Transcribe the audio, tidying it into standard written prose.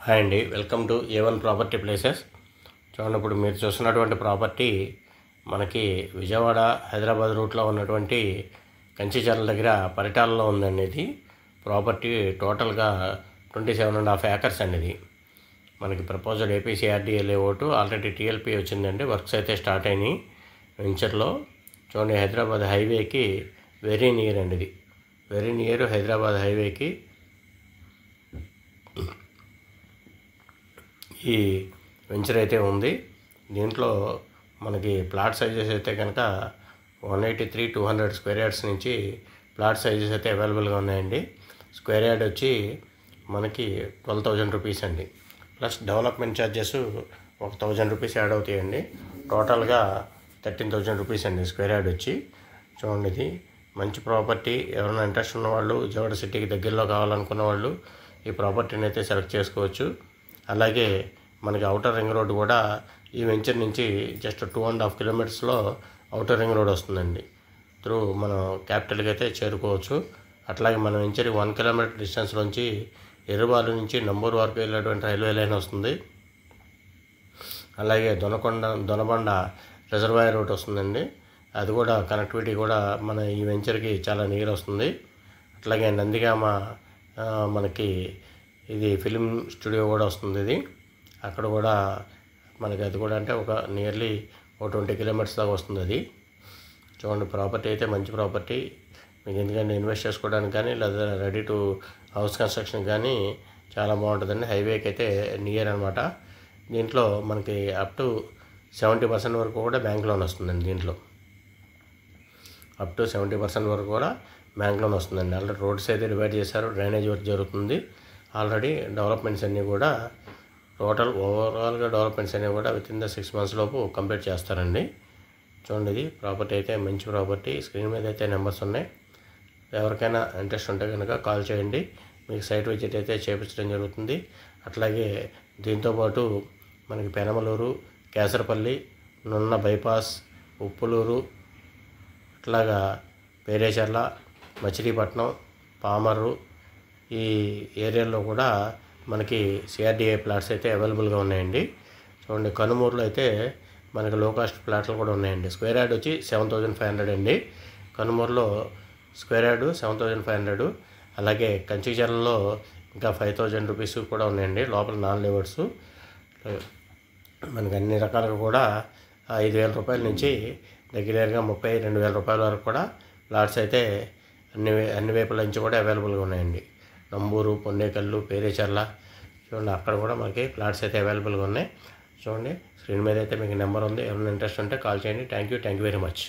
Hi అండి, welcome to A1 property places. చూడండి, ఇప్పుడు మీరు చూస్తున్నటువంటి ప్రాపర్టీ మనకి విజయవాడ హైదరాబాద్ రూట్లో ఉన్నటువంటి కంచిచర్ల దగ్గర పరిటాలలో ఉందండి. ఇది ప్రాపర్టీ టోటల్గా 27.5 acres అండి. ఇది మనకి proposal APCRDA layout, already TLP వచ్చిందండి. వర్క్స్ అయితే స్టార్ట్ అయినాయి వెంచర్లో. చూడండి, హైదరాబాద్ హైవేకి వెరీ నియర్ అండి. ఇది వెరీ నియర్ హైదరాబాద్ హైవేకి ఈ వెంచర్ అయితే ఉంది. దీంట్లో మనకి ప్లాట్ సైజెస్ అయితే కనుక 183-200 స్క్వేర్ యార్డ్స్ నుంచి ప్లాట్ సైజెస్ అయితే అవైలబుల్గా ఉన్నాయండి. స్క్వేర్ యార్డ్ వచ్చి మనకి 12,000 రూపీస్ అండి. ప్లస్ డెవలప్మెంట్ ఛార్జెస్ ఒక 1,000 రూపీస్ యాడ్ అవుతాయండి. టోటల్గా 13,000 రూపీస్ అండి స్క్వేర్ యార్డ్ వచ్చి. చూడండి, ఇది మంచి ప్రాపర్టీ. ఎవరైనా ఇంట్రెస్ట్ ఉన్నవాళ్ళు, విజయవాడ సిటీకి దగ్గరలో కావాలనుకున్న వాళ్ళు ఈ ప్రాపర్టీని అయితే సెలెక్ట్ చేసుకోవచ్చు. అలాగే మనకి అవుటర్ రింగ్ రోడ్ కూడా ఈ వెంచర్ నుంచి జస్ట్ 2.5 కిలోమీటర్స్లో అవుటర్ రింగ్ రోడ్ వస్తుందండి. త్రూ మనం క్యాపిటల్కి అయితే చేరుకోవచ్చు. అట్లాగే మన వెంచర్ 1 కిలోమీటర్ డిస్టెన్స్లోంచి ఎర్రబాలు నుంచి నంబూరు వరకు వెళ్ళేటువంటి రైల్వే లైన్ వస్తుంది. అలాగే దొనబండ రిజర్వాయర్ రోడ్ వస్తుందండి. అది కూడా కనెక్టివిటీ కూడా మన ఈ వెంచర్కి చాలా నియర్ వస్తుంది. అట్లాగే నందిగామ మనకి ఇది ఫిలిం స్టూడియో కూడా వస్తుంది. ఇది అక్కడ కూడా మనకి అది కూడా అంటే ఒక నియర్లీ 20 కిలోమీటర్స్ దాకా వస్తుంది. అది చూడండి, ప్రాపర్టీ అయితే మంచి ప్రాపర్టీ. మీకు ఎందుకంటే ఇన్వెస్ట్ చేసుకోవడానికి కానీ లేదా రెడీ టు హౌస్ కన్స్ట్రక్షన్ కానీ చాలా బాగుంటుందండి. హైవేకి అయితే నియర్ అనమాట. దీంట్లో మనకి అప్ టు 70% వరకు కూడా బ్యాంక్ లోన్ వస్తుందండి. దీంట్లో అప్ టు 70% వరకు కూడా బ్యాంక్ లోన్ వస్తుందండి. ఆల్రెడీ రోడ్స్ అయితే డివైడ్ చేశారు, డ్రైనేజ్ వర్క్ జరుగుతుంది. ఆల్రెడీ డెవలప్మెంట్స్ అన్నీ కూడా ఓవరాల్గా డెవలప్మెంట్స్ అన్నీ కూడా విత్ ఇన్ ద 6 months లోపు కంప్లీట్ చేస్తారండి. చూడండి, ఇది ప్రాపర్టీ అయితే మంచి ప్రాపర్టీ. స్క్రీన్ మీద అయితే నెంబర్స్ ఉన్నాయి. ఎవరికైనా ఇంట్రెస్ట్ ఉంటే కనుక కాల్ చేయండి. మీకు సైట్ విజిట్ అయితే చేయించడం జరుగుతుంది. అట్లాగే దీంతోపాటు మనకి పెనమలూరు, కేసరపల్లి, నున్న బైపాస్, ఉప్పులూరు, అట్లాగా పేరేచర్ల, మచిలీపట్నం, పామర్రు ఈ ఏరియాలో కూడా మనకి CRDA ప్లాట్స్ అయితే అవైలబుల్గా ఉన్నాయండి. చూడండి, కనుమూరులో అయితే మనకి లో కాస్ట్ ప్లాట్లు కూడా ఉన్నాయండి. స్క్వేర్ యార్డ్ వచ్చి 7,500 అండి. కనుమూరులో స్క్వేర్ యార్డ్ 7,500. అలాగే కంచిచర్లలో ఇంకా 5,000 రూపీస్ కూడా ఉన్నాయండి. లోపల 4 లేఅవుట్స్ మనకి అన్ని రకాలుగా కూడా 5,000 రూపాయల నుంచి దగ్గరగా 32,000 రూపాయల వరకు కూడా ప్లాట్స్ అయితే అన్ని వైపుల నుంచి కూడా అవైలబుల్గా ఉన్నాయండి. నంబూరు, పొన్నేకల్లు, పేరేచర్ల చూడండి, అక్కడ కూడా మనకి ప్లాట్స్ అయితే అవైలబుల్గా ఉన్నాయి. చూడండి, స్క్రీన్ మీద అయితే మీకు నెంబర్ ఉంది. ఎవరైనా ఇంట్రెస్ట్ ఉంటే కాల్ చేయండి. Thank you very much.